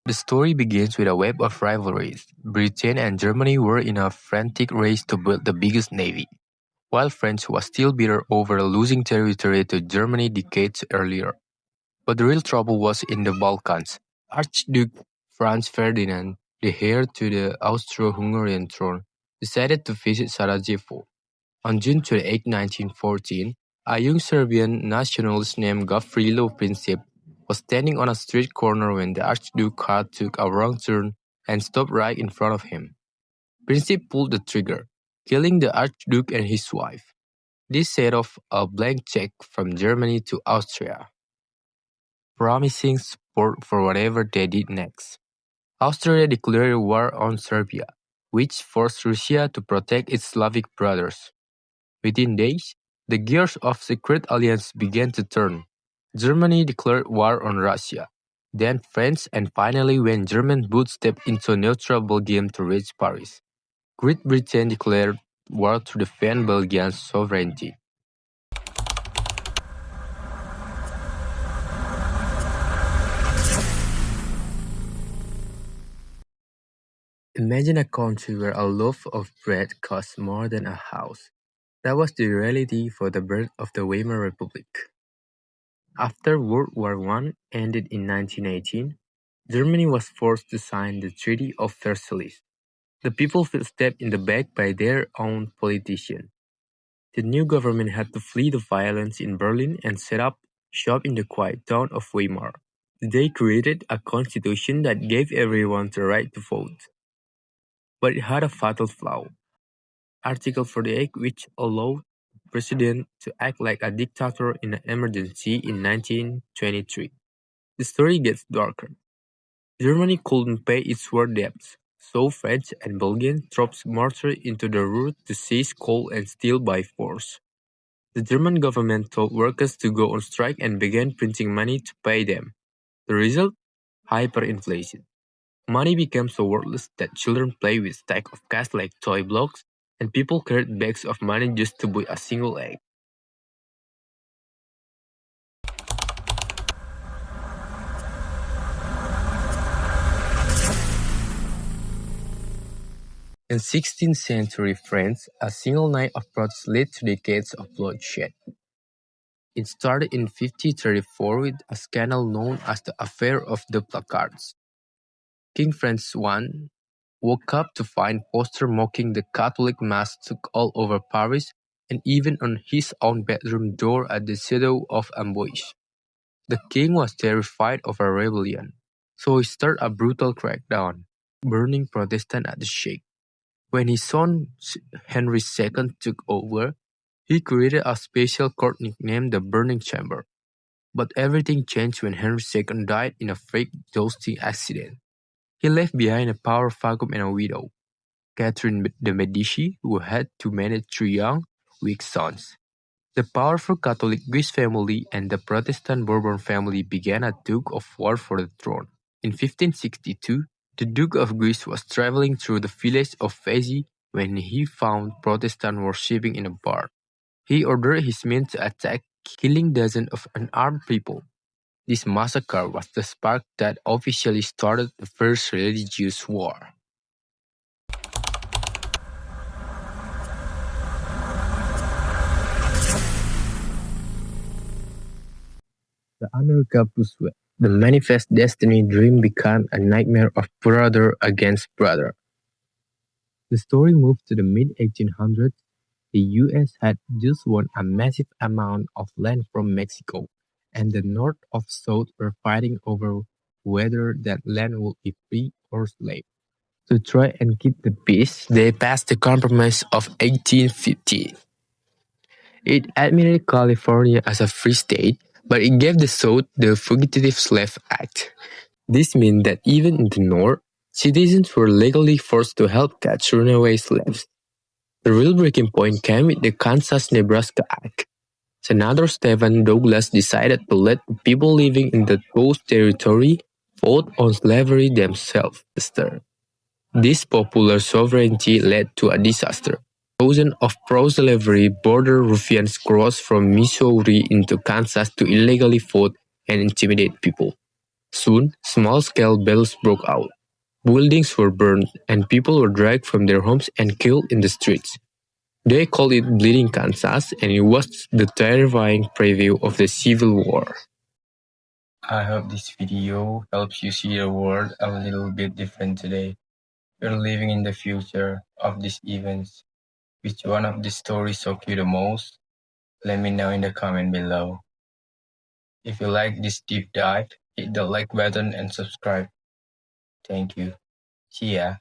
The story begins with a web of rivalries. Britain and Germany were in a frantic race to build the biggest navy, while France was still bitter over losing territory to Germany decades earlier. But the real trouble was in the Balkans. Archduke Franz Ferdinand, the heir to the Austro-Hungarian throne, decided to visit Sarajevo. On June 28, 1914, a young Serbian nationalist named Gavrilo Princip was standing on a street corner when the Archduke's car took a wrong turn and stopped right in front of him. Princip pulled the trigger, killing the Archduke and his wife. This set off a blank check from Germany to Austria, promising support for whatever they did next. Austria declared war on Serbia, which forced Russia to protect its Slavic brothers. Within days, the gears of secret alliance began to turn. Germany declared war on Russia, then France, and finally when German boots stepped into neutral Belgium to reach Paris, Great Britain declared war to defend Belgium's sovereignty. Imagine a country where a loaf of bread costs more than a house. That was the reality for the birth of the Weimar Republic. After World War I ended in 1918, Germany was forced to sign the Treaty of Versailles. The people felt stabbed in the back by their own politicians. The new government had to flee the violence in Berlin and set up shop in the quiet town of Weimar. They created a constitution that gave everyone the right to vote. But it had a fatal flaw. Article 48, which allowed the president to act like a dictator in an emergency in 1923. The story gets darker. Germany couldn't pay its war debts, so French and Belgian troops marched into the Ruhr to seize coal and steel by force. The German government told workers to go on strike and began printing money to pay them. The result? Hyperinflation. Money became so worthless that children play with stacks of cash like toy blocks, and people carried bags of money just to buy a single egg. In 16th century France, a single night of protest led to decades of bloodshed. It started in 1534 with a scandal known as the Affair of the Placards. King Francis I woke up to find posters mocking the Catholic Mass stuck all over Paris and even on his own bedroom door at the shadow of ambush. The king was terrified of a rebellion, so he started a brutal crackdown, burning Protestants at the stake. When his son Henry II took over, he created a special court nicknamed the Burning Chamber. But everything changed when Henry II died in a fake jousting accident. He left behind a power vacuum and a widow, Catherine de' Medici, who had to manage three young, weak sons. The powerful Catholic Guise family and the Protestant Bourbon family began a tug-of-war for the throne. In 1562, the Duke of Guise was traveling through the village of Vézy when he found Protestants worshipping in a bar. He ordered his men to attack, killing dozens of unarmed people. This massacre was the spark that officially started the First Religious War. The America Pursuit. The Manifest Destiny dream became a nightmare of brother against brother. The story moved to the mid-1800s. The U.S. had just won a massive amount of land from Mexico, and the North and South were fighting over whether that land would be free or slave. To try and keep the peace, they passed the Compromise of 1850. It admitted California as a free state, but it gave the South the Fugitive Slave Act. This meant that even in the North, citizens were legally forced to help catch runaway slaves. The real breaking point came with the Kansas-Nebraska Act. Senator Stephen Douglas decided to let the people living in the Ghost territory vote on slavery themselves. This popular sovereignty led to a disaster. Thousands of pro-slavery border ruffians crossed from Missouri into Kansas to illegally vote and intimidate people. Soon, small-scale battles broke out. Buildings were burned and people were dragged from their homes and killed in the streets. They called it Bleeding Kansas, and it was the terrifying preview of the Civil War. I hope this video helps you see the world a little bit different today. You're living in the future of these events. Which one of these stories shocked you the most? Let me know in the comment below. If you like this deep dive, hit the like button and subscribe. Thank you. See ya.